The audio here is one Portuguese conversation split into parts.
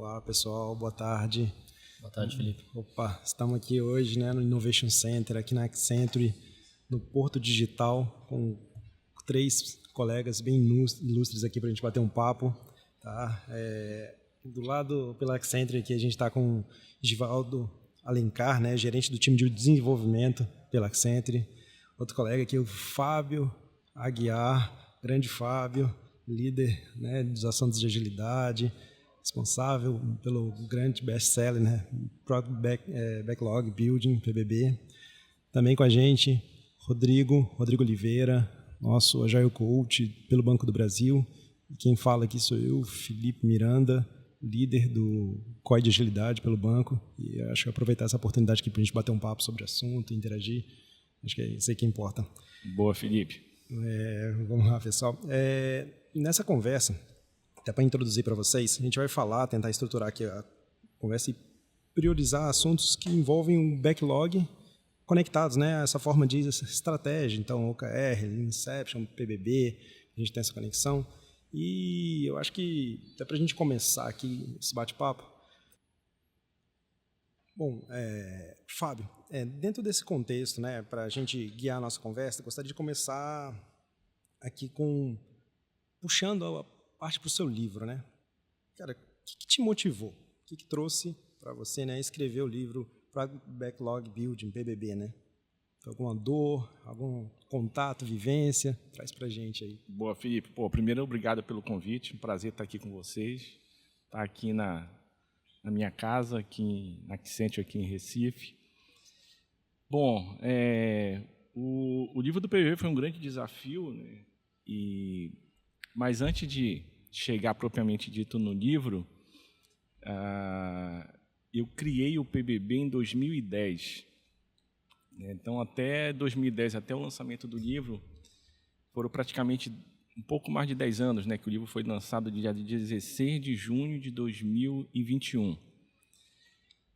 Olá, pessoal, boa tarde. Boa tarde, Felipe. Opa, estamos aqui hoje, né, no Innovation Center, aqui na Accenture, no Porto Digital, com 3 colegas bem ilustres aqui para a gente bater um papo. Tá? Do lado, pela Accenture, aqui a gente está com Givaldo Alencar, né, gerente do time de desenvolvimento pela Accenture. Outro colega aqui, o Fábio Aguiar, grande Fábio, líder, né, dos assuntos de agilidade, responsável pelo grande best-seller, né, Product Backlog Building, PBB. Também com a gente, Rodrigo Oliveira, nosso Agile Coach pelo Banco do Brasil. E quem fala aqui sou eu, Felipe Miranda, líder do COI de Agilidade pelo banco. E acho que aproveitar essa oportunidade aqui para a gente bater um papo sobre o assunto, interagir. Acho que é isso aí que importa. Boa, Felipe. Vamos lá, pessoal. Nessa conversa, até para introduzir para vocês, a gente vai tentar estruturar aqui a conversa e priorizar assuntos que envolvem um backlog conectados, né, a essa forma de estratégia. Então, OKR, Inception, PBB, a gente tem essa conexão. E eu acho que, até para a gente começar aqui esse bate-papo, bom, Fábio, dentro desse contexto, né, para a gente guiar a nossa conversa, eu gostaria de começar aqui puxando a parte para o seu livro, né? Cara, o que te motivou? O que trouxe para você, né, escrever o livro Product Backlog Building, PBB, né? Alguma dor, algum contato, vivência? Traz para a gente aí. Boa, Felipe. Primeiro, obrigado pelo convite. Um prazer estar aqui com vocês. Estar aqui na minha casa, aqui na Accenture, aqui em Recife. Bom, o livro do PBB foi um grande desafio, né? Mas antes de chegar propriamente dito no livro, eu criei o PBB em 2010. Então, até 2010, até o lançamento do livro, foram praticamente um pouco mais de 10 anos, né, que o livro foi lançado dia 16 de junho de 2021.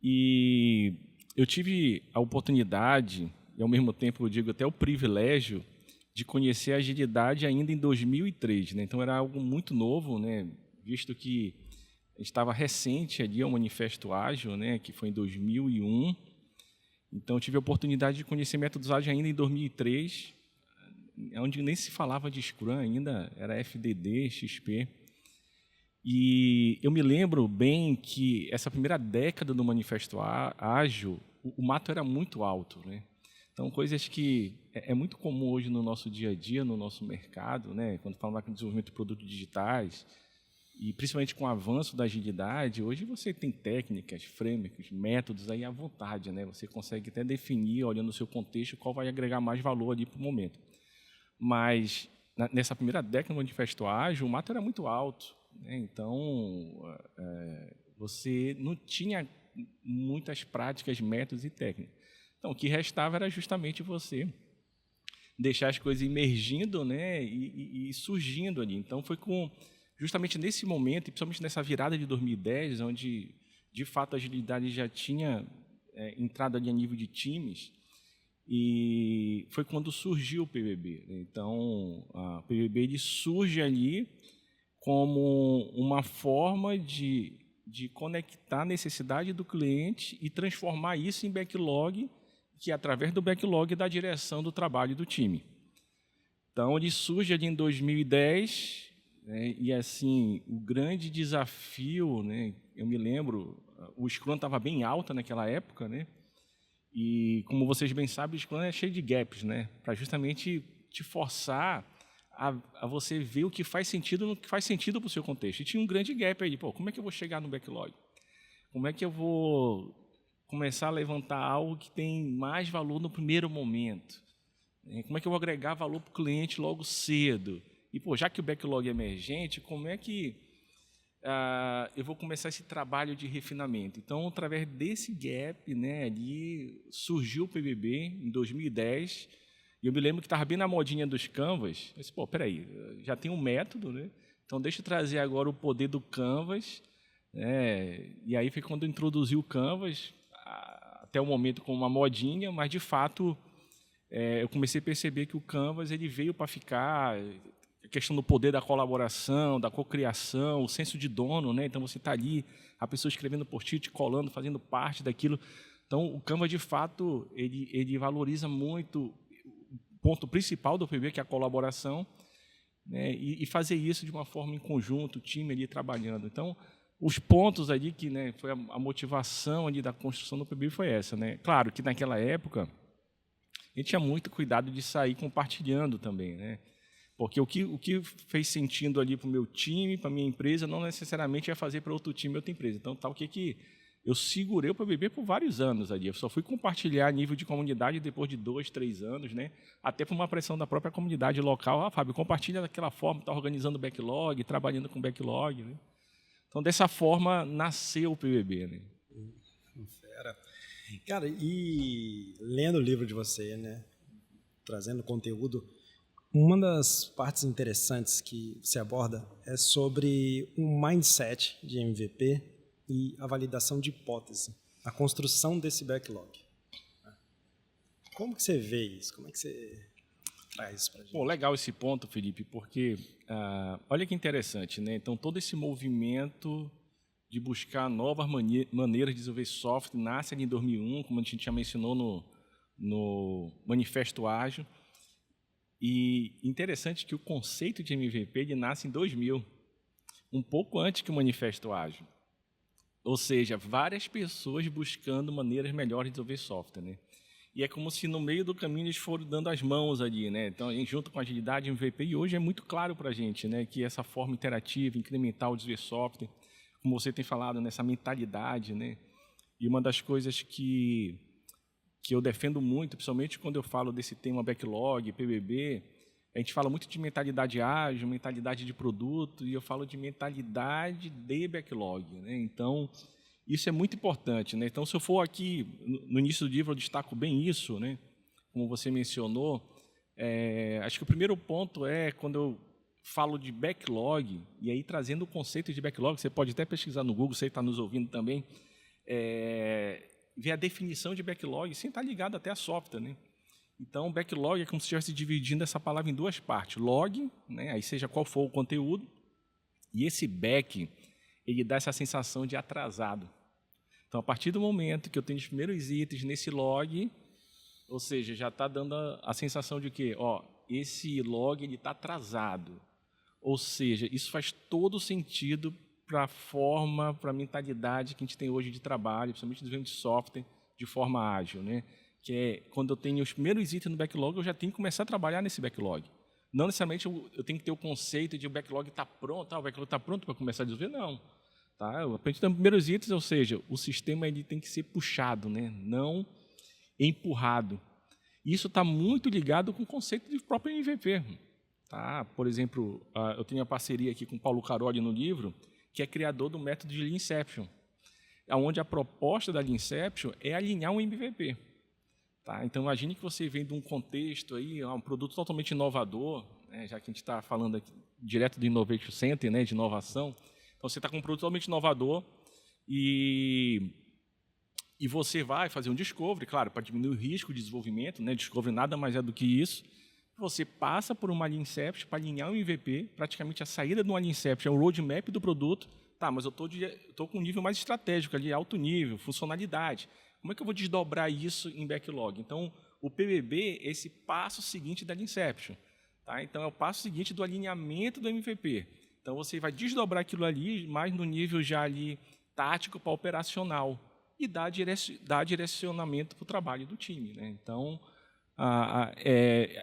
E eu tive a oportunidade, e ao mesmo tempo eu digo até o privilégio, de conhecer a agilidade ainda em 2003. Né? Então, era algo muito novo, né, visto que estava recente ali ao Manifesto Ágil, né, que foi em 2001. Então, eu tive a oportunidade de conhecer métodos ágeis ainda em 2003, onde nem se falava de Scrum ainda, era FDD, XP. E eu me lembro bem que essa primeira década do Manifesto Ágil, o mato era muito alto, né? Então, coisas que é muito comum hoje no nosso dia a dia, no nosso mercado, né? Quando falamos de desenvolvimento de produtos digitais, e principalmente com o avanço da agilidade, hoje você tem técnicas, frameworks, métodos aí à vontade, né? Você consegue até definir, olhando o seu contexto, qual vai agregar mais valor ali para o momento. Mas, nessa primeira década do Manifesto Ágil, o mato era muito alto, né? Então, você não tinha muitas práticas, métodos e técnicas. Então, o que restava era justamente você deixar as coisas emergindo, né, e surgindo ali. Então, foi justamente nesse momento, e principalmente nessa virada de 2010, onde, de fato, a agilidade já tinha entrado ali a nível de times, e foi quando surgiu o PBB. Então, o PBB ele surge ali como uma forma de conectar a necessidade do cliente e transformar isso em backlog, que é através do backlog da direção do trabalho do time. Então, ele surge ali em 2010, né, e assim, o grande desafio, né, eu me lembro, o Scrum estava bem alta naquela época, né, e como vocês bem sabem, o Scrum é cheio de gaps, né, para justamente te forçar a você ver o que faz sentido no que faz sentido para o seu contexto. E tinha um grande gap aí, como é que eu vou chegar no backlog? Como é que eu vou começar a levantar algo que tem mais valor no primeiro momento? Como é que eu vou agregar valor para o cliente logo cedo? E, já que o backlog é emergente, como é que eu vou começar esse trabalho de refinamento? Então, através desse gap, né, ali surgiu o PBB em 2010. E eu me lembro que estava bem na modinha dos Canvas. Eu disse, peraí, já tem um método, né? Então, deixa eu trazer agora o poder do Canvas. E aí foi quando eu introduzi o Canvas, até o momento como uma modinha, mas, de fato, eu comecei a perceber que o Canvas ele veio para ficar, a questão do poder da colaboração, da cocriação, o senso de dono, né? Então você está ali, a pessoa escrevendo post-it, colando, fazendo parte daquilo. Então o Canva, de fato, ele valoriza muito o ponto principal do PBB, que é a colaboração, né? E fazer isso de uma forma em conjunto, o time ali trabalhando. Então os pontos ali que, né, foi a motivação ali da construção do PBB foi essa, né? Claro que naquela época a gente tinha muito cuidado de sair compartilhando também, né? Porque o que fez sentido ali para o meu time, para a minha empresa, não necessariamente ia fazer para outro time ou outra empresa. Então, o que eu segurei o PBB por vários anos ali. Eu só fui compartilhar a nível de comunidade depois de 2, 3 anos, né? Até por uma pressão da própria comunidade local. Fábio, compartilha daquela forma, está organizando backlog, trabalhando com backlog, né? Então, dessa forma, nasceu o PBB, né? Fera. Cara, e lendo o livro de você, né? Trazendo conteúdo, uma das partes interessantes que você aborda é sobre um mindset de MVP e a validação de hipótese, a construção desse backlog. Como que você vê isso? Como é que você traz isso para a gente? Bom, legal esse ponto, Felipe, porque olha que interessante, né? Então, todo esse movimento de buscar novas maneiras de desenvolver software nasce ali em 2001, como a gente já mencionou no Manifesto Ágil. E interessante que o conceito de MVP ele nasce em 2000, um pouco antes que o Manifesto Ágil. Ou seja, várias pessoas buscando maneiras melhores de desenvolver software, né? E é como se no meio do caminho eles foram dando as mãos ali, né? Então, junto com a agilidade e MVP, e hoje é muito claro para a gente, né, que essa forma interativa, incremental de desenvolver software, como você tem falado, nessa mentalidade, né? E uma das coisas que eu defendo muito, principalmente quando eu falo desse tema backlog, PBB, a gente fala muito de mentalidade ágil, mentalidade de produto, e eu falo de mentalidade de backlog, né? Então, isso é muito importante, né? Então, se eu for aqui, no início do livro, eu destaco bem isso, né? Como você mencionou, acho que o primeiro ponto é quando eu falo de backlog, e aí trazendo o conceito de backlog, você pode até pesquisar no Google, você está nos ouvindo também, ver a definição de backlog sem estar ligado até a software, né? Então, backlog é como se estivesse dividindo essa palavra em duas partes. Log, né, aí seja qual for o conteúdo, e esse back, ele dá essa sensação de atrasado. Então, a partir do momento que eu tenho os primeiros itens nesse log, ou seja, já está dando a sensação de que esse log está atrasado. Ou seja, isso faz todo sentido para a forma, para a mentalidade que a gente tem hoje de trabalho, principalmente desenvolvimento de software, de forma ágil, né? Que é quando eu tenho os primeiros itens no backlog, eu já tenho que começar a trabalhar nesse backlog. Não necessariamente eu tenho que ter o conceito de o backlog está pronto, o backlog está pronto para começar a desenvolver, não. Tá? A partir dos primeiros itens, ou seja, o sistema ele tem que ser puxado, né? Não empurrado. Isso está muito ligado com o conceito de próprio MVP. Tá? Por exemplo, eu tenho a parceria aqui com o Paulo Caroli no livro, que é criador do método de Lean Inception, onde a proposta da Lean Inception é alinhar um MVP. Tá? Então, imagine que você vem de um contexto, aí, um produto totalmente inovador, né, já que a gente está falando aqui, direto do Innovation Center, né, de inovação. Então, você está com um produto totalmente inovador e você vai fazer um discovery, claro, para diminuir o risco de desenvolvimento, né, discovery nada mais é do que isso. Você passa por uma Lean Inception para alinhar um MVP, praticamente a saída de uma Lean Inception é o roadmap do produto. Tá, mas eu estou com um nível mais estratégico ali, alto nível, funcionalidade. Como é que eu vou desdobrar isso em backlog? Então, o PBB é esse passo seguinte da Lean Inception. Tá? Então, é o passo seguinte do alinhamento do MVP. Então, você vai desdobrar aquilo ali, mais no nível já ali tático para operacional, e dar direcionamento para o trabalho do time, né? Então,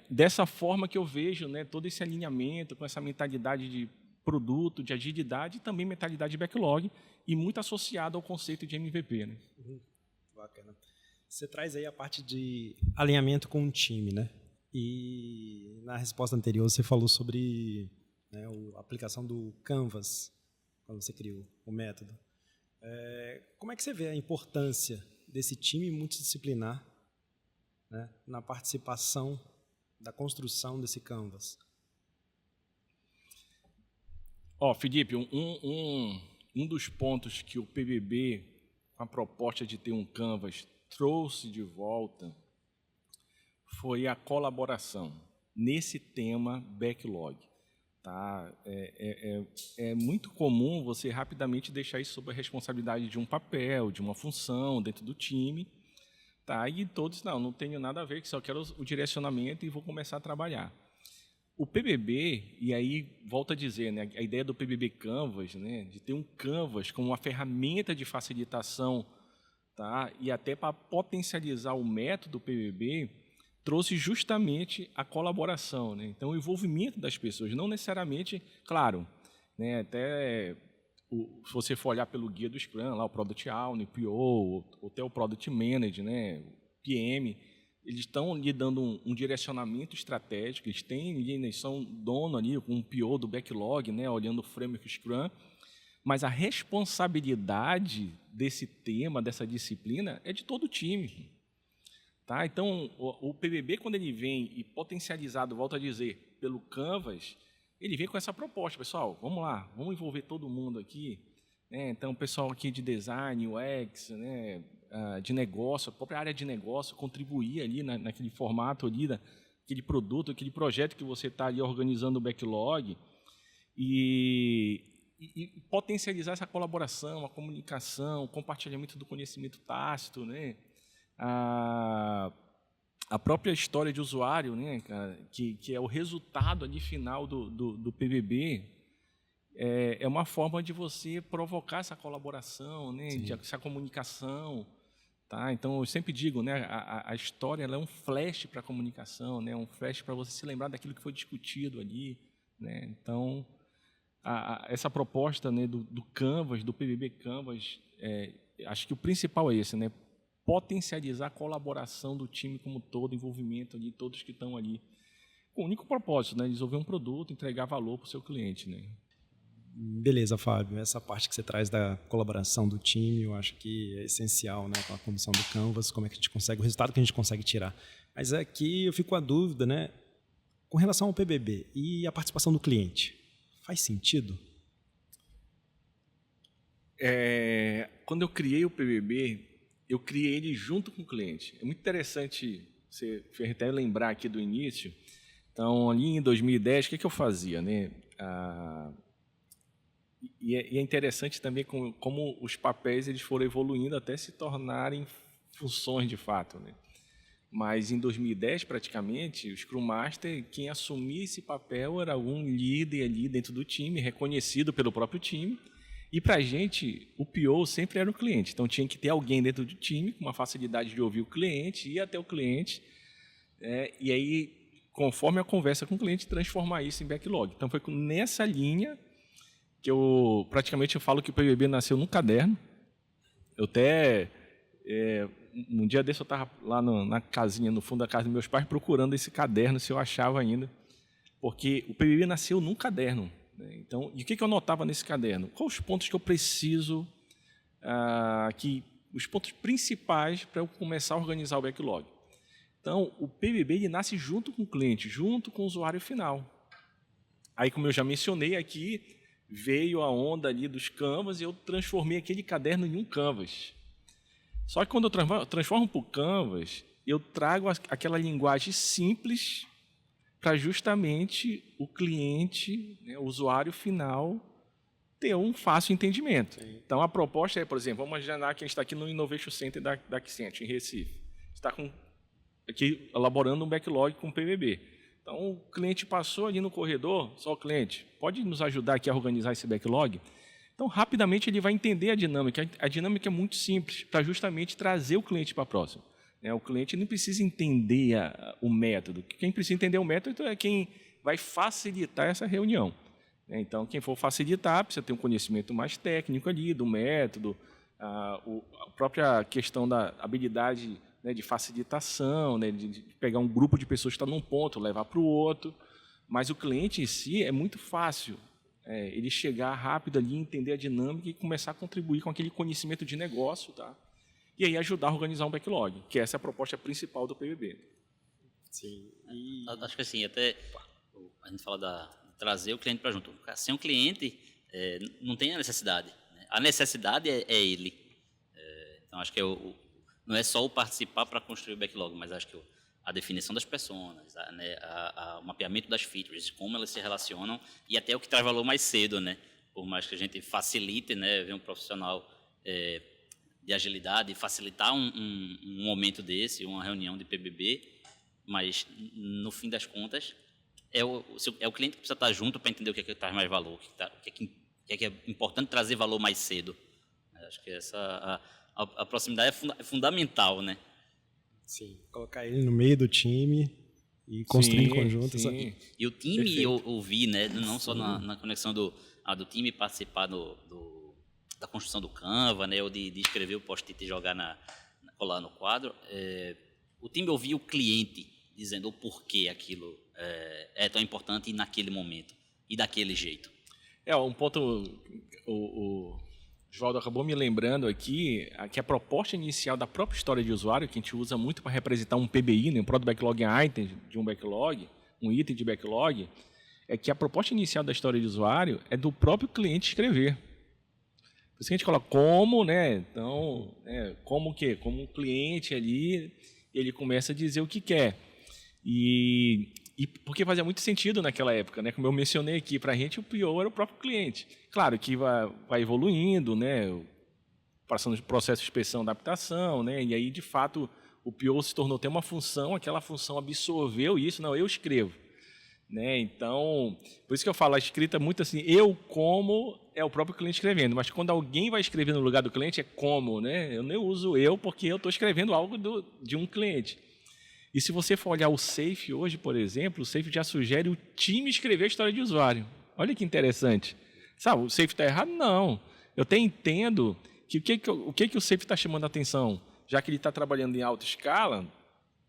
dessa forma que eu vejo, né, todo esse alinhamento com essa mentalidade de produto, de agilidade e também mentalidade de backlog, e muito associado ao conceito de MVP, né? Bacana. Você traz aí a parte de alinhamento com o time, né? E na resposta anterior você falou sobre, né, a aplicação do Canvas, quando você criou o método. Como é que você vê a importância desse time multidisciplinar, né, na participação da construção desse Canvas? Felipe, um dos pontos que o PBB, com a proposta de ter um Canvas, trouxe de volta foi a colaboração nesse tema backlog. Tá? É muito comum você rapidamente deixar isso sob a responsabilidade de um papel, de uma função dentro do time, tá? E todos, não tenho nada a ver, que só quero o direcionamento e vou começar a trabalhar. O PBB, e aí volto a dizer, né, a ideia do PBB Canvas, né, de ter um Canvas como uma ferramenta de facilitação, tá? E até para potencializar o método PBB, trouxe justamente a colaboração, né? Então, o envolvimento das pessoas, não necessariamente, claro, né, até se você for olhar pelo guia do Scrum, lá o Product Owner, o PO, ou até o Product Manager, né, o PM, eles estão lhe dando um direcionamento estratégico, eles são dono ali, com um PO do backlog, né, olhando o framework Scrum, mas a responsabilidade desse tema, dessa disciplina, é de todo o time. Tá? Então, o PBB, quando ele vem e potencializado, volto a dizer, pelo Canvas, ele vem com essa proposta, pessoal, vamos lá, vamos envolver todo mundo aqui, né? Então, o pessoal aqui de design, UX, né, de negócio, a própria área de negócio, contribuir ali naquele formato ali, aquele produto, aquele projeto que você está ali organizando o backlog e potencializar essa colaboração, a comunicação, o compartilhamento do conhecimento tácito, né? A própria história de usuário, né, cara, que é o resultado ali final do PBB, é uma forma de você provocar essa colaboração, né, essa comunicação. Tá? Então, eu sempre digo, né, a história ela é um flash para a comunicação, né, um flash para você se lembrar daquilo que foi discutido ali. Né? Então, essa proposta, né, do Canvas, do PBB Canvas, acho que o principal é esse, né? Potencializar a colaboração do time como todo, envolvimento de todos que estão ali, com o único propósito, né, desenvolver um produto, entregar valor para o seu cliente, né? Beleza, Fábio. Essa parte que você traz da colaboração do time, eu acho que é essencial, né, com a comissão do Canvas, como é que a gente consegue, o resultado que a gente consegue tirar. Mas aqui eu fico com a dúvida, né, com relação ao PBB e a participação do cliente. Faz sentido? Quando eu criei o PBB, eu criei ele junto com o cliente. É muito interessante você até lembrar aqui do início. Então, ali em 2010, o que eu fazia? Né? E é interessante também como os papéis eles foram evoluindo até se tornarem funções de fato. Né? Mas em 2010, praticamente, o Scrum Master, quem assumia esse papel era um líder ali dentro do time, reconhecido pelo próprio time. E para a gente, o PO sempre era o cliente. Então, tinha que ter alguém dentro do time com uma facilidade de ouvir o cliente, ir até o cliente, e aí, conforme a conversa com o cliente, transformar isso em backlog. Então, foi nessa linha que eu falo que o PBB nasceu num caderno. Eu até, um dia desse, eu estava lá na casinha, no fundo da casa dos meus pais, procurando esse caderno, se eu achava ainda. Porque o PBB nasceu num caderno. Então, e o que eu anotava nesse caderno? Quais os pontos que eu preciso, os pontos principais para eu começar a organizar o backlog? Então, o PBB ele nasce junto com o cliente, junto com o usuário final. Aí, como eu já mencionei aqui, veio a onda ali dos Canvas e eu transformei aquele caderno em um Canvas. Só que quando eu transformo para o Canvas, eu trago aquela linguagem simples para justamente o cliente, né, o usuário final, ter um fácil entendimento. Sim. Então, a proposta é, por exemplo, vamos imaginar que a gente está aqui no Innovation Center da Accent, em Recife. Está aqui elaborando um backlog com PBB. Então, o cliente passou ali no corredor, só o cliente, pode nos ajudar aqui a organizar esse backlog? Então, rapidamente, ele vai entender a dinâmica. A dinâmica é muito simples, para justamente trazer o cliente para próximo. O cliente não precisa entender o método. Quem precisa entender o método é quem vai facilitar essa reunião. Então, quem for facilitar precisa ter um conhecimento mais técnico ali do método, a própria questão da habilidade, né, de facilitação, né, de pegar um grupo de pessoas que está num ponto, levar para o outro. Mas o cliente em si é muito fácil ele chegar rápido ali, entender a dinâmica e começar a contribuir com aquele conhecimento de negócio, tá? E aí ajudar a organizar um backlog, que essa é a proposta principal do PBB. Sim. Acho que assim, até a gente fala de trazer o cliente para junto. Sem o cliente, não tem a necessidade. Né? A necessidade é ele. Então, acho que não é só o participar para construir o backlog, mas acho que a definição das personas, né, o mapeamento das features, como elas se relacionam e até o que traz valor mais cedo, né? Por mais que a gente facilite, né, ver um profissional de agilidade, facilitar um momento desse, uma reunião de PBB, mas no fim das contas é o cliente que precisa estar junto para entender o que é que traz mais valor, o que é importante trazer valor mais cedo. Acho que a proximidade é fundamental, né? Sim, colocar ele no meio do time e construir em conjunto. Sim. E o time ouvir, né? Não só na conexão do time participar da construção do Canva, né? Ou de escrever o post-it e jogar colar no quadro. O time ouvir o cliente dizendo o porquê aquilo é tão importante naquele momento e daquele jeito. Um ponto... O Oswaldo acabou me lembrando aqui que a proposta inicial da própria história de usuário, que a gente usa muito para representar um PBI, né, um Product Backlog Item de um backlog, um item de backlog, é que a proposta inicial da história de usuário é do próprio cliente escrever. Por isso que a gente coloca como, né? Então, como o quê? Como um cliente ali, ele começa a dizer o que quer. E porque fazia muito sentido naquela época, né? Como eu mencionei aqui, para a gente o PO era o próprio cliente. Claro que vai evoluindo, né? Passando de processo de inspeção, adaptação, né? E aí, de fato, o PO se tornou ter uma função, aquela função absorveu isso, não, eu escrevo. Né? Então, por isso que eu falo, a escrita é muito assim, eu como é o próprio cliente escrevendo, mas quando alguém vai escrever no lugar do cliente é como, né? Eu nem uso eu porque eu estou escrevendo algo de um cliente. E se você for olhar o Safe hoje, por exemplo, o Safe já sugere o time escrever a história de usuário. Olha que interessante. Sabe, o Safe está errado? Não. Eu até entendo que o que o Safe está chamando a atenção, já que ele está trabalhando em alta escala,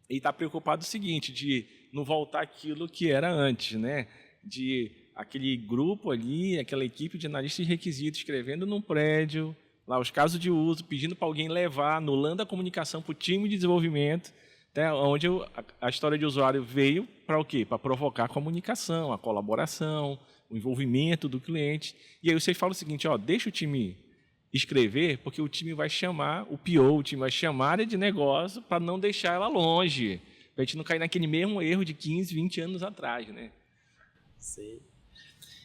ele está preocupado com o seguinte, de não voltar aquilo que era antes, né? De aquele grupo ali, aquela equipe de analistas de requisitos escrevendo num prédio, lá os casos de uso, pedindo para alguém levar, anulando a comunicação para o time de desenvolvimento, né, onde a história de usuário veio para o quê? Para provocar a comunicação, a colaboração, o envolvimento do cliente. E aí você fala o seguinte, deixa o time escrever, porque o time vai chamar, o PO, o time vai chamar a área de negócio para não deixar ela longe, para a gente não cair naquele mesmo erro de 15, 20 anos atrás. Né? Sim.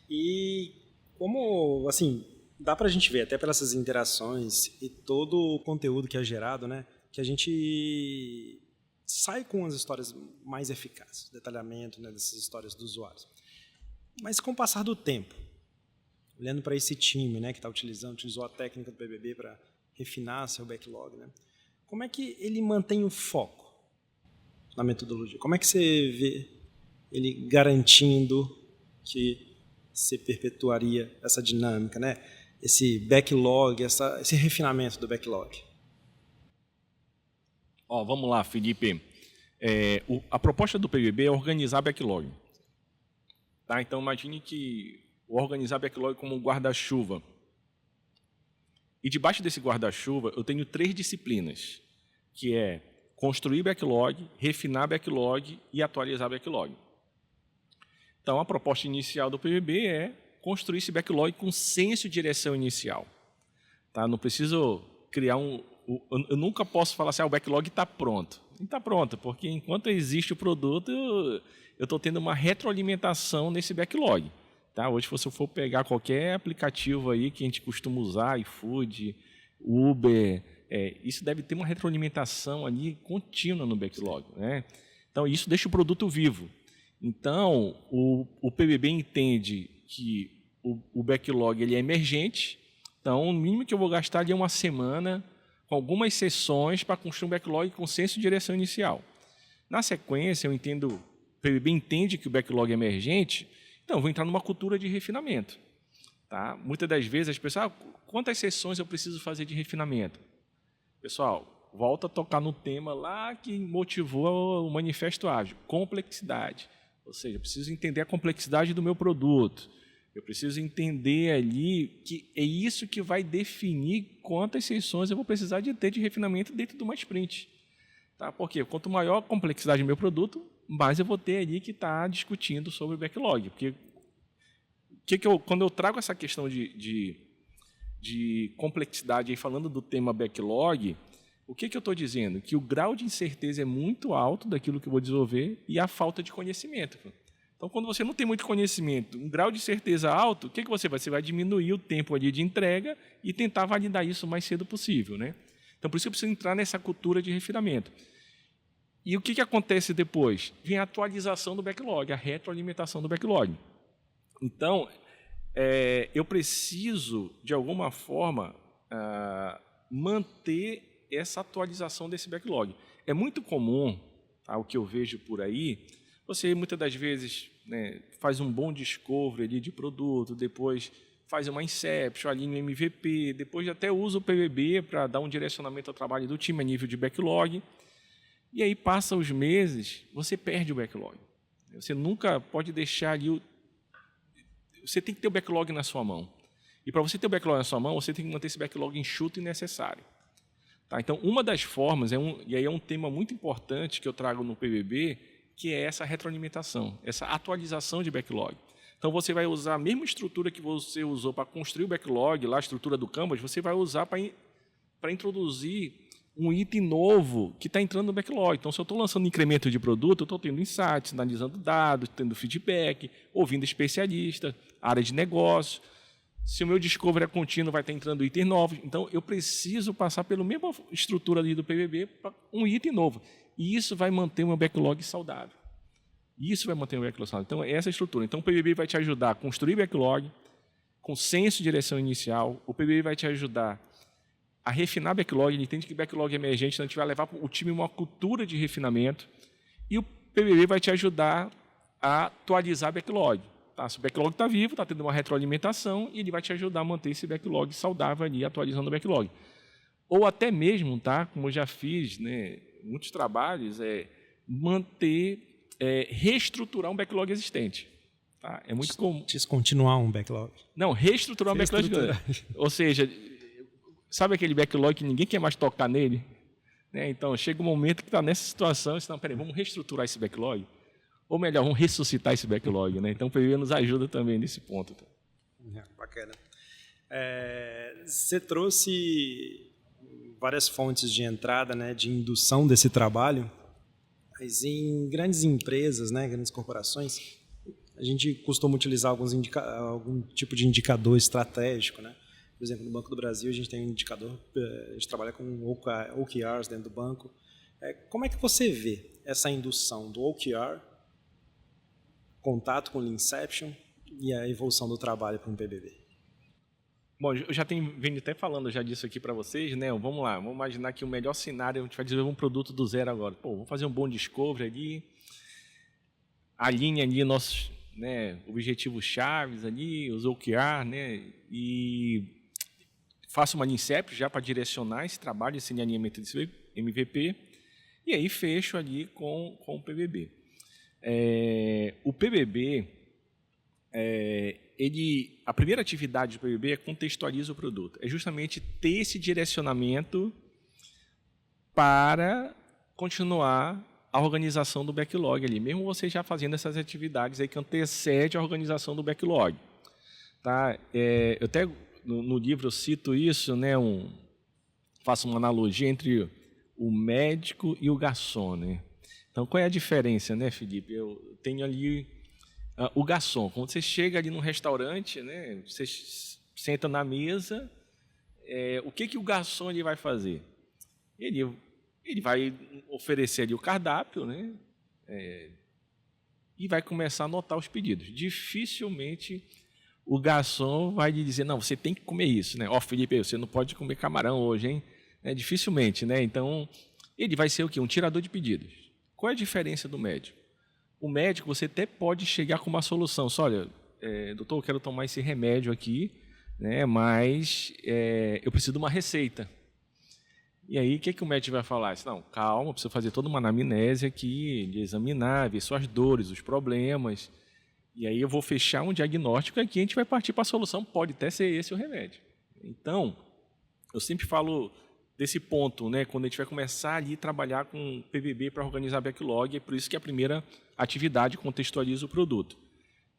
E como, assim, dá para a gente ver, até pelas essas interações e todo o conteúdo que é gerado, né, que a gente sai com as histórias mais eficazes, detalhamento, né, dessas histórias dos usuários. Mas com o passar do tempo, olhando para esse time, né, que utilizou a técnica do PBB para refinar seu backlog, né, como é que ele mantém o foco na metodologia? Como é que você vê ele garantindo que se perpetuaria essa dinâmica, né, esse backlog, esse refinamento do backlog? Vamos lá, Felipe. A proposta do PBB é organizar backlog. Tá? Então, imagine que organizar backlog como um guarda-chuva. E debaixo desse guarda-chuva, eu tenho 3 disciplinas, que é construir backlog, refinar backlog e atualizar backlog. Então, a proposta inicial do PBB é construir esse backlog com senso de direção inicial. Tá? Não preciso criar eu nunca posso falar assim, o backlog está pronto. Não está pronto, porque enquanto existe o produto, eu estou tendo uma retroalimentação nesse backlog. Tá? Hoje, se você for pegar qualquer aplicativo aí que a gente costuma usar, iFood, Uber, isso deve ter uma retroalimentação ali contínua no backlog. Né? Então, isso deixa o produto vivo. Então, o PBB entende que o backlog ele é emergente, então o mínimo que eu vou gastar ali é uma semana com algumas sessões para construir um backlog com senso de direção inicial. Na sequência, o PBB entende que o backlog é emergente, então eu vou entrar numa cultura de refinamento. Tá? Muitas das vezes as pessoas, quantas sessões eu preciso fazer de refinamento? Pessoal, volta a tocar no tema lá que motivou o Manifesto Ágil, complexidade. Ou seja, eu preciso entender a complexidade do meu produto. Eu preciso entender ali que é isso que vai definir quantas sessões eu vou precisar de ter de refinamento dentro de uma sprint. Tá? Porque quanto maior a complexidade do meu produto, mais eu vou ter ali que estar discutindo sobre o backlog. Porque quando eu trago essa questão de complexidade, aí falando do tema backlog, O que eu estou dizendo? Que o grau de incerteza é muito alto daquilo que eu vou desenvolver e a falta de conhecimento. Então, quando você não tem muito conhecimento, um grau de certeza alto, o que você vai? Você vai diminuir o tempo ali de entrega e tentar validar isso o mais cedo possível, né? Então, por isso eu preciso entrar nessa cultura de refinamento. E o que acontece depois? Vem a atualização do backlog, a retroalimentação do backlog. Então, eu preciso, de alguma forma, manter essa atualização desse backlog. É muito comum, tá, o que eu vejo por aí, você muitas das vezes, né, faz um bom discovery ali de produto, depois faz uma inception ali no MVP, depois até usa o PVB para dar um direcionamento ao trabalho do time a nível de backlog. E aí passa os meses, você perde o backlog. Você nunca pode deixar ali você tem que ter o backlog na sua mão. E para você ter o backlog na sua mão, você tem que manter esse backlog enxuto e necessário. Tá? Então, uma das formas, e aí é um tema muito importante que eu trago no PVB, que é essa retroalimentação, essa atualização de backlog. Então, você vai usar a mesma estrutura que você usou para construir o backlog, lá a estrutura do Canvas, você vai usar para introduzir um item novo que está entrando no backlog. Então, se eu estou lançando incremento de produto, eu estou tendo insights, analisando dados, tendo feedback, ouvindo especialista, área de negócio. Se o meu discovery é contínuo, vai estar entrando itens novos. Então, eu preciso passar pela mesma estrutura ali do PVB para um item novo. E isso vai manter o meu backlog saudável. Isso vai manter o backlog saudável. Então, é essa estrutura. Então, o PVB vai te ajudar a construir backlog com senso de direção inicial. O PVB vai te ajudar a refinar backlog. Ele entende que backlog é emergente, então a gente vai levar o time uma cultura de refinamento. E o PVB vai te ajudar a atualizar backlog. Tá? Se o backlog está vivo, está tendo uma retroalimentação, e ele vai te ajudar a manter esse backlog saudável ali, atualizando o backlog. Ou até mesmo, tá? Como eu já fiz, né, muitos trabalhos, reestruturar um backlog existente. Tá? É muito comum. Descontinuar um backlog. Não, reestruturar um backlog. Ou seja, sabe aquele backlog que ninguém quer mais tocar nele? Né? Então, chega um momento que está nessa situação, e você, não, peraí, vamos reestruturar esse backlog? Ou melhor, vamos ressuscitar esse backlog. Né? Então, o PVB nos ajuda também nesse ponto. Tá? Bacana. Você trouxe várias fontes de entrada, né, de indução desse trabalho, mas em grandes empresas, né, grandes corporações, a gente costuma utilizar algum tipo de indicador estratégico, né? Por exemplo, no Banco do Brasil, a gente tem um indicador, a gente trabalha com OKRs dentro do banco. Como é que você vê essa indução do OKR, contato com o Leanception e a evolução do trabalho para um PBB? Bom, eu já venho até falando já disso aqui para vocês, né? Vamos lá, vamos imaginar que o melhor cenário, a gente vai desenvolver um produto do zero agora. Pô, vamos fazer um bom discovery ali, alinha ali nossos, né, objetivos chaves ali, os OKR, né? E faço uma Leanception já para direcionar esse trabalho, esse alinhamento desse MVP, e aí fecho ali com o PBB. O PBB, a primeira atividade do PBB é contextualizar o produto. É justamente ter esse direcionamento para continuar a organização do backlog ali, mesmo você já fazendo essas atividades aí que antecedem a organização do backlog. Tá? Eu até no livro eu cito isso, né, faço uma analogia entre o médico e o garçom. Né? Então, qual é a diferença, né, Felipe? Eu tenho ali o garçom. Quando você chega ali num restaurante, né, você senta na mesa, o que o garçom ele vai fazer? Ele vai oferecer ali o cardápio, né, e vai começar a anotar os pedidos. Dificilmente o garçom vai lhe dizer, não, você tem que comer isso, né? Felipe, você não pode comer camarão hoje, hein? Dificilmente, né? Então, ele vai ser o quê? Um tirador de pedidos. Qual é a diferença do médico? O médico, você até pode chegar com uma solução. Só, olha, doutor, eu quero tomar esse remédio aqui, né? Mas eu preciso de uma receita. E aí, o que o médico vai falar? Não, calma, preciso fazer toda uma anamnese aqui, de examinar, ver suas dores, os problemas. E aí eu vou fechar um diagnóstico e aqui a gente vai partir para a solução. Pode até ser esse o remédio. Então, eu sempre falo desse ponto, né, quando a gente vai começar ali a trabalhar com PBB para organizar backlog, é por isso que a primeira atividade contextualiza o produto,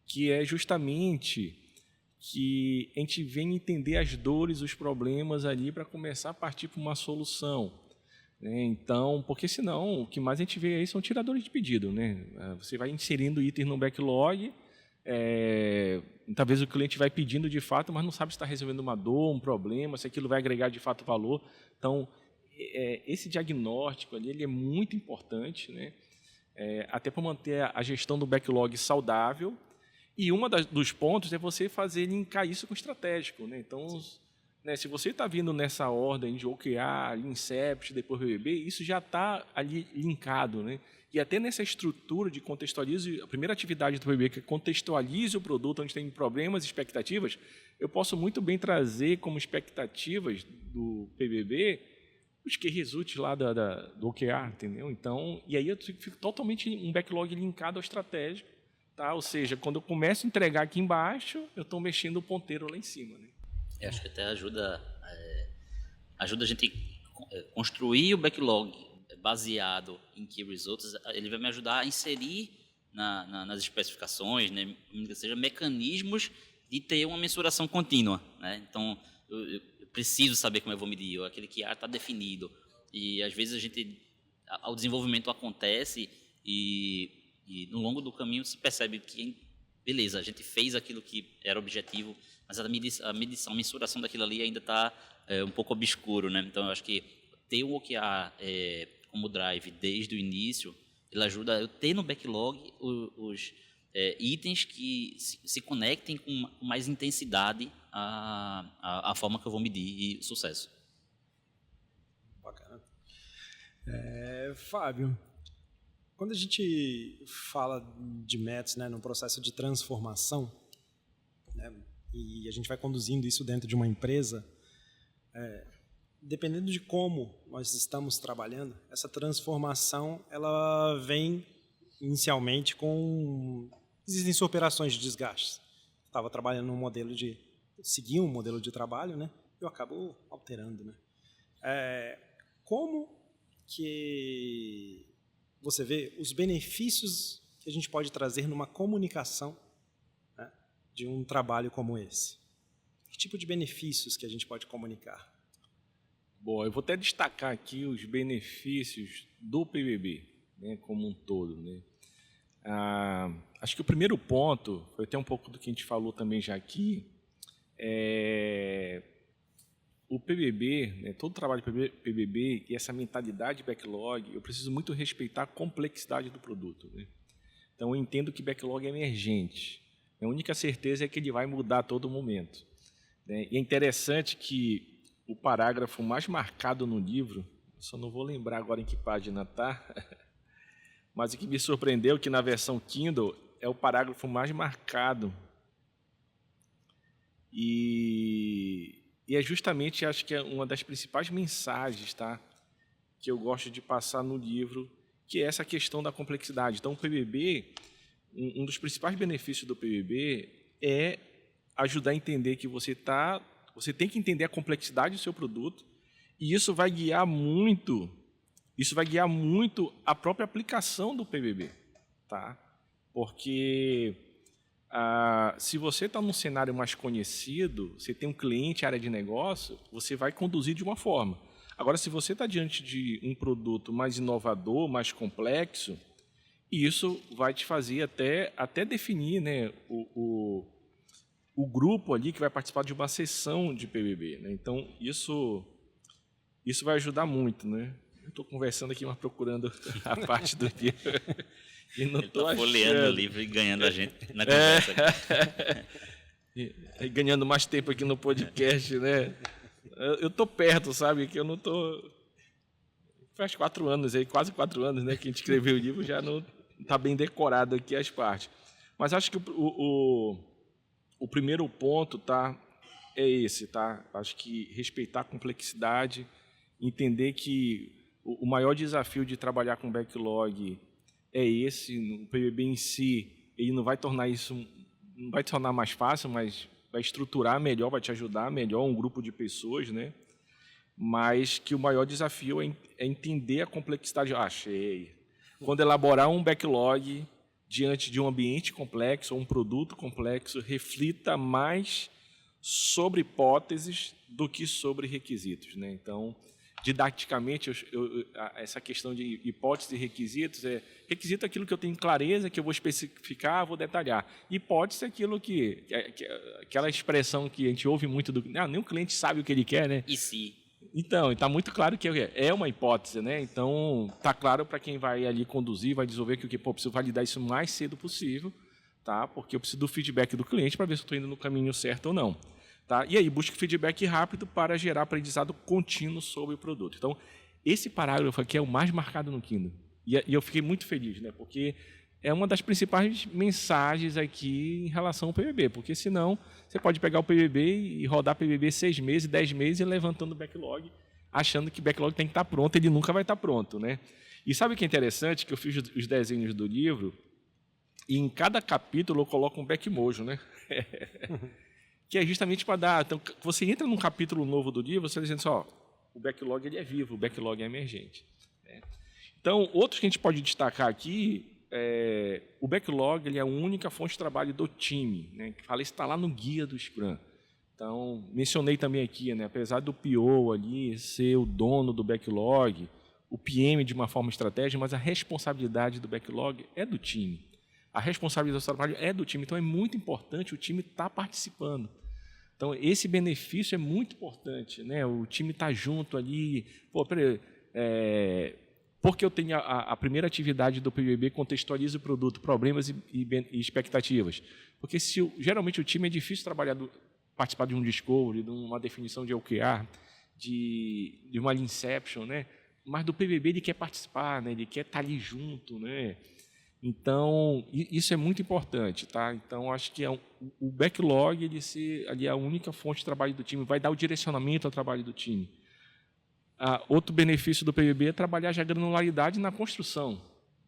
que é justamente que a gente venha entender as dores, os problemas ali para começar a partir para uma solução. né? Então, porque senão o que mais a gente vê aí são tiradores de pedido, né? Você vai inserindo itens no backlog, talvez o cliente vai pedindo de fato, mas não sabe se está resolvendo uma dor, um problema, se aquilo vai agregar de fato valor. Então, esse diagnóstico ali ele é muito importante, né? Até para manter a gestão do backlog saudável. E dos pontos é você fazer linkar isso com o estratégico, né? Então, né, se você está vindo nessa ordem de OKR, Incept, depois BBB, isso já está ali linkado, né? E até nessa estrutura de contextualize, a primeira atividade do PBB, que é contextualize o produto onde tem problemas e expectativas, eu posso muito bem trazer como expectativas do PBB os que resulte lá do OKR, entendeu? Então, e aí eu fico totalmente um backlog linkado ao estratégico, tá? Ou seja, quando eu começo a entregar aqui embaixo, eu estou mexendo o ponteiro lá em cima, né? Eu acho que até ajuda a gente construir o backlog baseado em key results. Ele vai me ajudar a inserir nas especificações, né, seja mecanismos de ter uma mensuração contínua, né? Então, eu preciso saber como eu vou medir, aquele QA está definido. E, às vezes, o desenvolvimento acontece e no longo do caminho se percebe que, beleza, a gente fez aquilo que era objetivo, mas a medição, a mensuração daquilo ali ainda está um pouco obscuro, né? Então, eu acho que ter o OKR como drive desde o início, ele ajuda eu ter no backlog os itens que se conectem com mais intensidade à forma que eu vou medir o sucesso. Bacana. Fábio, quando a gente fala de métodos, né, no processo de transformação, né, e a gente vai conduzindo isso dentro de uma empresa, dependendo de como nós estamos trabalhando, essa transformação ela vem inicialmente com... Existem operações de desgaste. Estava trabalhando num modelo de... Seguir um modelo de trabalho, né? Eu acabo alterando, né? Como que você vê os benefícios que a gente pode trazer numa comunicação, né, de um trabalho como esse? Que tipo de benefícios que a gente pode comunicar? Bom, eu vou até destacar aqui os benefícios do PBB, né, como um todo, né? Acho que o primeiro ponto, foi até um pouco do que a gente falou também já aqui, o PBB, né, todo o trabalho de PBB e essa mentalidade backlog, eu preciso muito respeitar a complexidade do produto, né? Então, eu entendo que backlog é emergente. A única certeza é que ele vai mudar a todo momento, né? E é interessante que o parágrafo mais marcado no livro, só não vou lembrar agora em que página está, mas o que me surpreendeu é que na versão Kindle é o parágrafo mais marcado. E é justamente, acho que é uma das principais mensagens, tá, que eu gosto de passar no livro, que é essa questão da complexidade. Então, o PBB, um dos principais benefícios do PBB é ajudar a entender que você tem que entender a complexidade do seu produto, e isso vai guiar muito a própria aplicação do PBB, tá? Porque se você está num cenário mais conhecido, você tem um cliente, área de negócio, você vai conduzir de uma forma. Agora, se você está diante de um produto mais inovador, mais complexo, isso vai te fazer até definir, né, o grupo ali que vai participar de uma sessão de PBB, né? Então, isso vai ajudar muito, né? Estou conversando aqui, mas procurando a parte do livro. E não estou achando. Folheando o livro e ganhando a gente na conversa. E ganhando mais tempo aqui no podcast, né? Eu estou perto, sabe? Que eu não estou... Faz 4 anos, quase 4 anos, né, que a gente escreveu o livro, já não está bem decorado aqui as partes. Mas acho que o primeiro ponto, tá, é esse, tá? Acho que respeitar a complexidade, entender que o maior desafio de trabalhar com backlog é esse. O PBB em si, ele não vai tornar mais fácil, mas vai estruturar melhor, vai te ajudar melhor um grupo de pessoas, né? Mas que o maior desafio é entender a complexidade. Achei. Quando elaborar um backlog diante de um ambiente complexo ou um produto complexo, reflita mais sobre hipóteses do que sobre requisitos, né? Então, didaticamente, essa questão de hipóteses e requisitos, requisito é aquilo que eu tenho clareza, que eu vou especificar, vou detalhar. Hipótese é aquilo aquela expressão que a gente ouve muito nem o cliente sabe o que ele quer, né? E se? Então, está muito claro que é uma hipótese, né? Então, está claro para quem vai ali conduzir, vai desenvolver que eu preciso validar isso o mais cedo possível, tá? Porque eu preciso do feedback do cliente para ver se eu estou indo no caminho certo ou não. Tá? E aí, busque feedback rápido para gerar aprendizado contínuo sobre o produto. Então, esse parágrafo aqui é o mais marcado no Kindle. E eu fiquei muito feliz, né? Porque é uma das principais mensagens aqui em relação ao PBB. Porque, senão, você pode pegar o PBB e rodar PBB 6 meses, 10 meses e levantando o backlog, achando que o backlog tem que estar pronto. Ele nunca vai estar pronto, né? E sabe o que é interessante? Que eu fiz os desenhos do livro e em cada capítulo eu coloco um backmojo, né? Que é justamente para dar... Então, você entra num capítulo novo do livro, você está dizendo assim, o backlog ele é vivo, o backlog é emergente. Né? Então, outros que a gente pode destacar aqui, o backlog ele é a única fonte de trabalho do time. Né? Que fala, isso está lá no guia do Scrum. Então, mencionei também aqui, né? Apesar do PO ali ser o dono do backlog, o PM de uma forma estratégica, mas a responsabilidade do backlog é do time. A responsabilidade do trabalho é do time. Então, é muito importante o time estar participando. Então, esse benefício é muito importante, né? O time está junto ali. Porque eu tenho a primeira atividade do PBB contextualiza o produto, problemas e expectativas. Porque geralmente o time é difícil participar de um discovery, de uma definição de OKR, de uma Leanception, né? Mas do PBB ele quer participar, né? Ele quer estar ali junto, né? Então, isso é muito importante, tá? Então, acho que o backlog ele ser ali a única fonte de trabalho do time, vai dar o direcionamento ao trabalho do time. Outro benefício do PBB é trabalhar já a granularidade na construção.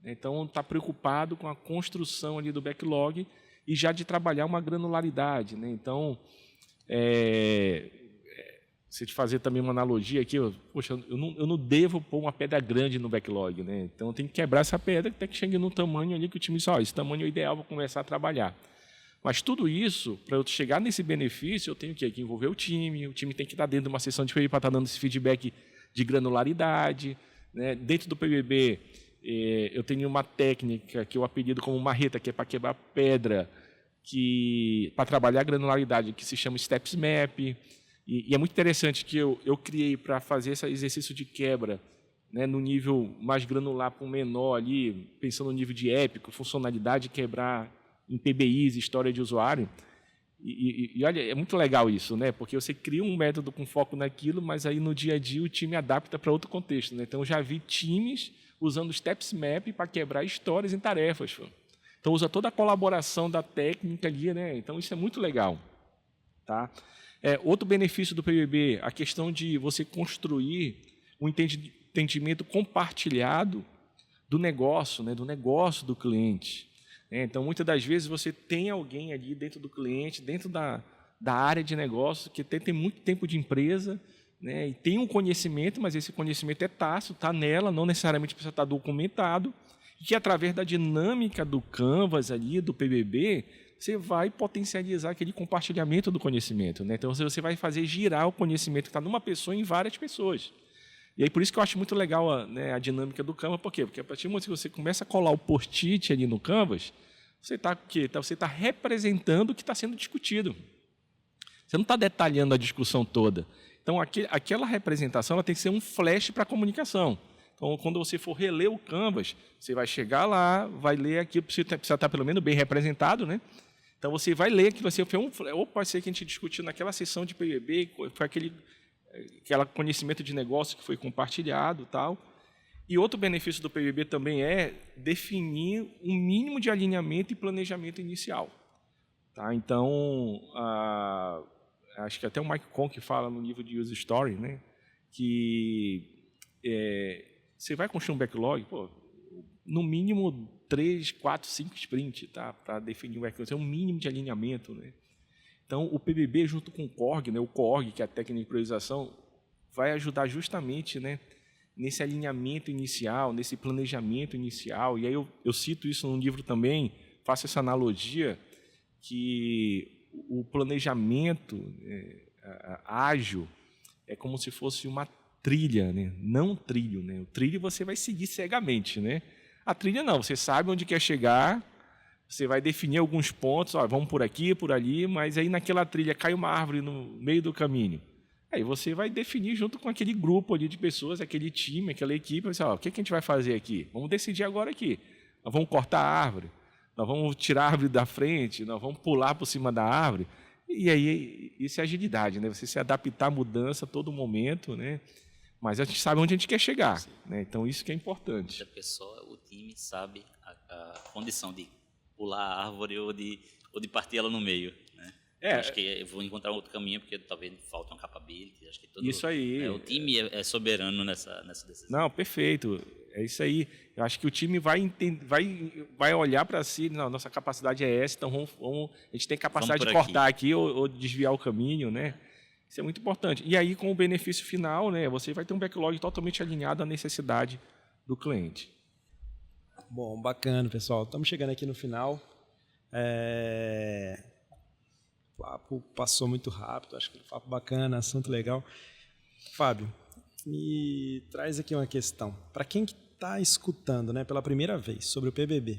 Então, está preocupado com a construção ali do backlog e já de trabalhar uma granularidade, né? Então, se te fazer também uma analogia aqui, eu não devo pôr uma pedra grande no backlog, né? Então eu tenho que quebrar essa pedra até que chegue no tamanho ali que o time diz, esse tamanho é o ideal, vou começar a trabalhar. Mas tudo isso, para eu chegar nesse benefício, eu tenho que envolver o time tem que estar dentro de uma sessão de PBB para estar dando esse feedback de granularidade. Né? Dentro do PBB, eu tenho uma técnica que eu apelido como marreta, que é para quebrar pedra, para trabalhar a granularidade, que se chama Steps Map. E é muito interessante que eu criei para fazer esse exercício de quebra, né, no nível mais granular para um menor ali, pensando no nível de épico, funcionalidade, quebrar em PBIs, história de usuário. E olha, é muito legal isso, né? Porque você cria um método com foco naquilo, mas aí no dia a dia o time adapta para outro contexto. Né? Então, eu já vi times usando Steps Map para quebrar histórias em tarefas. Então, usa toda a colaboração da técnica ali, né? Então, isso é muito legal. Tá? Outro benefício do PBB, a questão de você construir um entendimento compartilhado do negócio, né? Do negócio do cliente. Então, muitas das vezes, você tem alguém ali dentro do cliente, dentro da área de negócio, que tem muito tempo de empresa, né, e tem um conhecimento, mas esse conhecimento é tácito, está nela, não necessariamente precisa estar documentado, e que, através da dinâmica do Canvas, ali, do PBB, você vai potencializar aquele compartilhamento do conhecimento. Né? Então, você vai fazer girar o conhecimento que está numa pessoa em várias pessoas. E aí, por isso que eu acho muito legal a dinâmica do Canvas. Por quê? Porque a partir do momento que você começa a colar o post-it ali no Canvas, você está representando o que está sendo discutido. Você não está detalhando a discussão toda. Então, aquela representação ela tem que ser um flash para a comunicação. Então, quando você for reler o Canvas, você vai chegar lá, vai ler aquilo, precisa estar pelo menos bem representado, né? Então, você vai ler aquilo assim, pode ser que a gente discutiu naquela sessão de PBB, foi aquele conhecimento de negócio que foi compartilhado, tal. E outro benefício do PBB também é definir um mínimo de alinhamento e planejamento inicial. Tá? Então, acho que até o Mike Conk fala no livro de Use Story, né, que você vai construir um backlog, no mínimo 3, 4, 5 sprints, tá, para definir um backlog, é um mínimo de alinhamento. Né? Então, o PBB, junto com o CORG, né, o CORG, que é a técnica de priorização, vai ajudar justamente, né, nesse alinhamento inicial, nesse planejamento inicial. E aí eu cito isso no livro também, faço essa analogia, que o planejamento ágil é como se fosse uma trilha, né? Não trilho, né? O trilho você vai seguir cegamente, né? A trilha não, você sabe onde quer chegar, você vai definir alguns pontos, ó, vamos por aqui, por ali, mas aí naquela trilha cai uma árvore no meio do caminho. Aí você vai definir junto com aquele grupo ali de pessoas, aquele time, aquela equipe, assim, ó, o que a gente vai fazer aqui? Vamos decidir agora aqui. Nós vamos cortar a árvore, nós vamos tirar a árvore da frente, nós vamos pular por cima da árvore. E aí, isso é agilidade, né? Você se adaptar à mudança a todo momento, né? Mas a gente sabe onde a gente quer chegar, né? Então, isso que é importante. A pessoa, o time sabe a condição de pular a árvore ou de partir ela no meio, né? Acho que eu vou encontrar outro caminho, porque talvez falte um capability. Acho que isso aí. O time é soberano nessa decisão. Não, perfeito. É isso aí. Eu acho que o time vai olhar para si, não, nossa capacidade é essa, então a gente tem capacidade de cortar aqui ou desviar o caminho, né? Isso é muito importante. E aí, com o benefício final, né, você vai ter um backlog totalmente alinhado à necessidade do cliente. Bom, bacana, pessoal. Estamos chegando aqui no final. O papo passou muito rápido, acho que foi um papo bacana, assunto legal. Fábio, me traz aqui uma questão. Para quem está escutando, né, pela primeira vez sobre o PBB,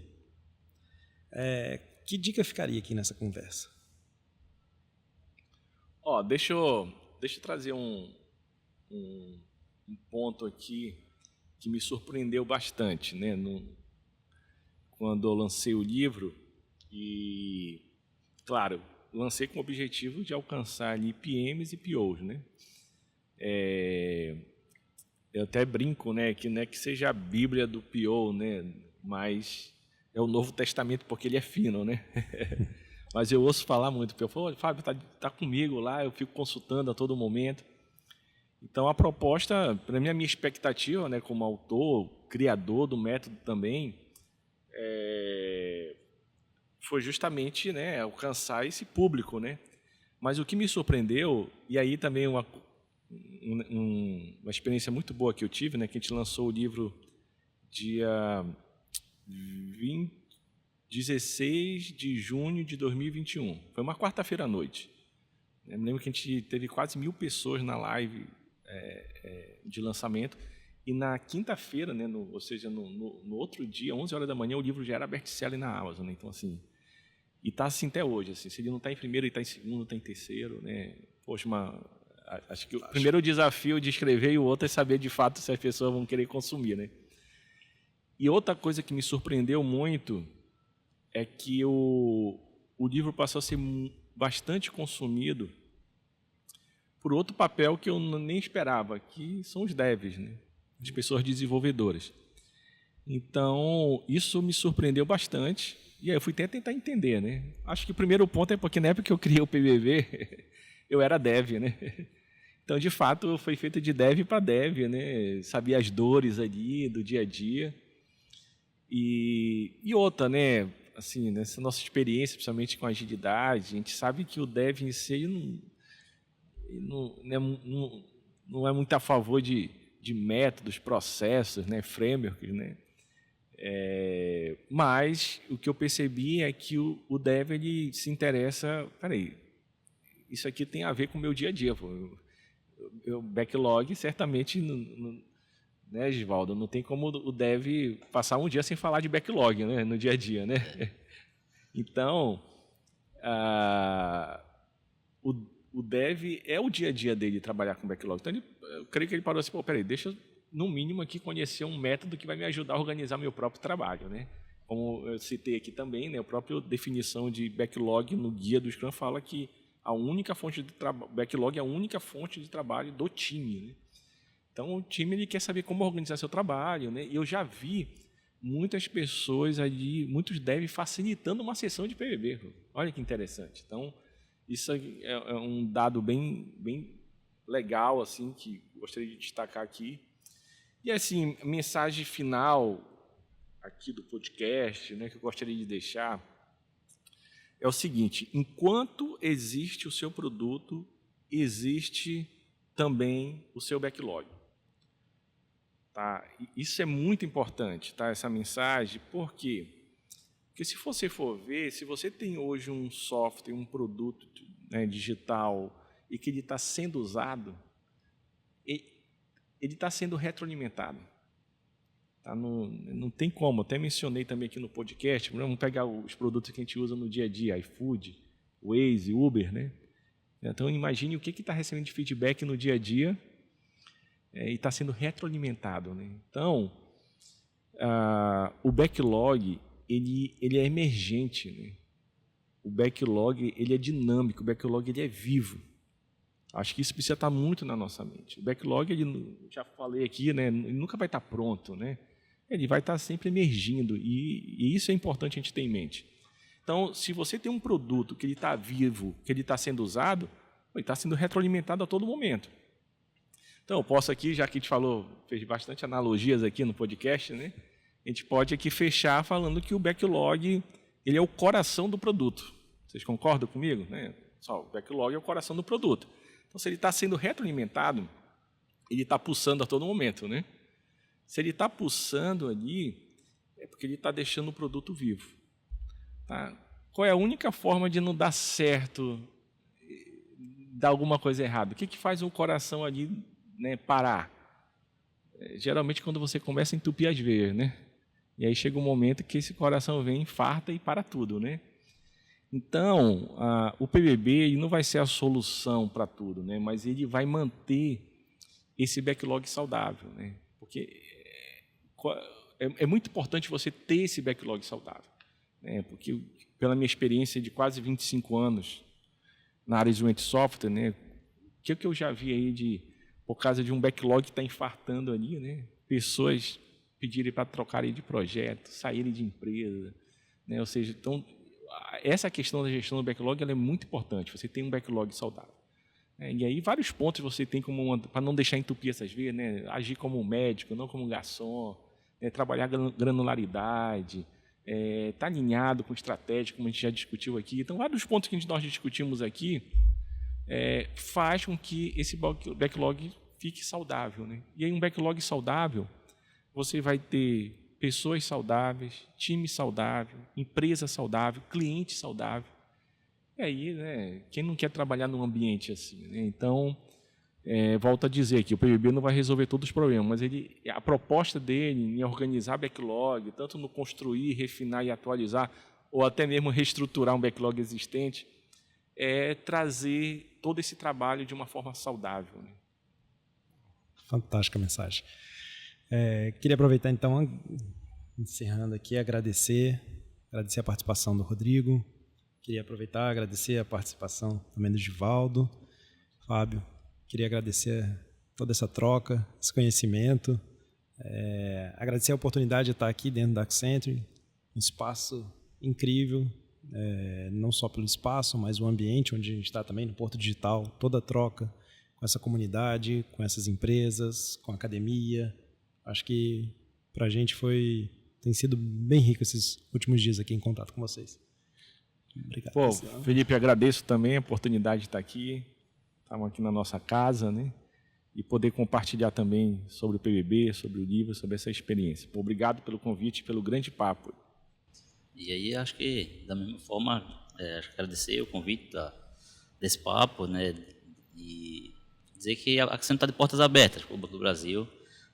que dica ficaria aqui nessa conversa? Deixa eu trazer um ponto aqui que me surpreendeu bastante, né? Quando eu lancei o livro e, claro, lancei com o objetivo de alcançar ali PMs e POs, né? Eu até brinco, né, que não é que seja a Bíblia do PO, né, mas é o Novo Testamento porque ele é fino, né? Mas eu ouço falar muito, porque eu falo, Fábio, tá comigo lá, eu fico consultando a todo momento. Então, a proposta, para mim, a minha expectativa, né, como autor, criador do método também, foi justamente, né, alcançar esse público, né? Mas o que me surpreendeu, e aí também uma experiência muito boa que eu tive, né, que a gente lançou o livro dia 16 de junho de 2021. Foi uma quarta-feira à noite. Eu me lembro que a gente teve quase 1.000 pessoas na live de lançamento. E na quinta-feira, né, ou seja, no outro dia, 11 horas da manhã, o livro já era best-seller na Amazon. Né? Então, assim, e está assim até hoje. Assim, se ele não está em primeiro, ele está em segundo, está em terceiro. Né? Poxa, acho que o primeiro desafio de escrever e o outro é saber, de fato, se as pessoas vão querer consumir. Né? E outra coisa que me surpreendeu muito é que o livro passou a ser bastante consumido por outro papel que eu nem esperava, que são os devs, né? As pessoas desenvolvedoras. Então, isso me surpreendeu bastante, e aí eu fui até tentar entender, né? Acho que o primeiro ponto é porque na época que eu criei o PBB, eu era dev, né? Então, de fato, foi feito de dev para dev, né? Sabia as dores ali do dia a dia. E outra, né? Assim, nessa nossa experiência, principalmente com agilidade, a gente sabe que o dev em si não é muito a favor de métodos, processos, né, frameworks, né? Mas o que eu percebi é que o dev ele se interessa, peraí, isso aqui tem a ver com o meu dia a dia. O backlog certamente, né, Gisvaldo, não tem como o dev passar um dia sem falar de backlog, né, no dia a dia, né? Então, o dev é o dia a dia dele trabalhar com backlog. Então, eu creio que ele parou assim, peraí, deixa eu, no mínimo, aqui conhecer um método que vai me ajudar a organizar meu próprio trabalho, né? Como eu citei aqui também, né, a própria definição de backlog no guia do Scrum fala que a única fonte de backlog é a única fonte de trabalho do time, né? Então, o time ele quer saber como organizar seu trabalho, né? E eu já vi muitas pessoas ali, muitos devs facilitando uma sessão de PBB. Olha que interessante. Então, isso é um dado bem legal, assim, que gostaria de destacar aqui. E, assim, a mensagem final aqui do podcast, né, que eu gostaria de deixar, é o seguinte: enquanto existe o seu produto, existe também o seu backlog. Tá? Isso é muito importante, tá? Essa mensagem, por quê? Porque se você for ver, se você tem hoje um software, um produto, né, digital, e que ele está sendo usado, ele está sendo retroalimentado. Tá? Não tem como. Até mencionei também aqui no podcast. Vamos pegar os produtos que a gente usa no dia a dia, iFood, Waze, Uber, né? Então, imagine o que está recebendo de feedback no dia a dia e está sendo retroalimentado, né? Então, o backlog ele é emergente, né? O backlog ele é dinâmico, o backlog ele é vivo. Acho que isso precisa estar muito na nossa mente. O backlog, ele, já falei aqui, né? Ele nunca vai estar pronto, né? Ele vai estar sempre emergindo e isso é importante a gente ter em mente. Então, se você tem um produto que ele está vivo, que ele está sendo usado, ele está sendo retroalimentado a todo momento. Então, eu posso aqui, já que a gente fez bastante analogias aqui no podcast, né? A gente pode aqui fechar falando que o backlog ele é o coração do produto. Vocês concordam comigo? Né? Só, o backlog é o coração do produto. Então, se ele está sendo retroalimentado, ele está pulsando a todo momento, né? Se ele está pulsando ali, é porque ele está deixando o produto vivo. Tá? Qual é a única forma de não dar certo, dar alguma coisa errada? O que faz o coração ali, né, parar? Geralmente quando você começa a entupir as veias, né? E aí chega um momento que esse coração vem, infarta e para tudo, né? Então, o PBB ele não vai ser a solução para tudo, né? Mas ele vai manter esse backlog saudável, né? Porque é muito importante você ter esse backlog saudável, né? Porque, pela minha experiência de quase 25 anos na área de desenvolvimento de software, né? O que eu já vi aí por causa de um backlog que está infartando ali, né? Pessoas pedirem para trocarem de projeto, saírem de empresa, né? Ou seja, então, essa questão da gestão do backlog ela é muito importante, você tem um backlog saudável. E aí vários pontos você tem para não deixar entupir essas veias, né? Agir como um médico, não como um garçom, né? Trabalhar granularidade, estar alinhado com estratégia, como a gente já discutiu aqui. Então, vários pontos que nós discutimos aqui faz com que esse backlog fique saudável, né? E aí um backlog saudável, você vai ter pessoas saudáveis, time saudável, empresa saudável, cliente saudável. E aí, né, quem não quer trabalhar num ambiente assim, né? Então, volto a dizer que o PBB não vai resolver todos os problemas, mas a proposta dele em organizar backlog, tanto no construir, refinar e atualizar, ou até mesmo reestruturar um backlog existente, é trazer todo esse trabalho de uma forma saudável, né? Fantástica mensagem. Queria aproveitar, então, encerrando aqui, agradecer a participação do Rodrigo. Queria aproveitar, agradecer a participação também do Givaldo, Fábio. Queria agradecer toda essa troca, esse conhecimento. Agradecer a oportunidade de estar aqui dentro da Accenture, um espaço incrível, não só pelo espaço, mas o ambiente onde a gente está também, no Porto Digital, toda a troca com essa comunidade, com essas empresas, com a academia. Acho que para a gente tem sido bem rico esses últimos dias aqui em contato com vocês. Obrigado. Pô, Felipe, agradeço também a oportunidade de estar aqui. Estamos aqui na nossa casa, né? E poder compartilhar também sobre o PBB, sobre o livro, sobre essa experiência. Pô, obrigado pelo convite, pelo grande papo. E aí, acho que, da mesma forma, agradecer o convite desse papo, né? E dizer que a Accenture está de portas abertas para o Banco do Brasil,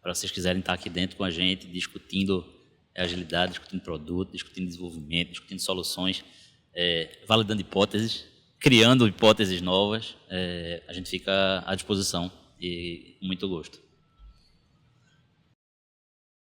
para vocês quiserem estar aqui dentro com a gente, discutindo agilidade, discutindo produto, discutindo desenvolvimento, discutindo soluções, validando hipóteses, criando hipóteses novas, a gente fica à disposição e com muito gosto.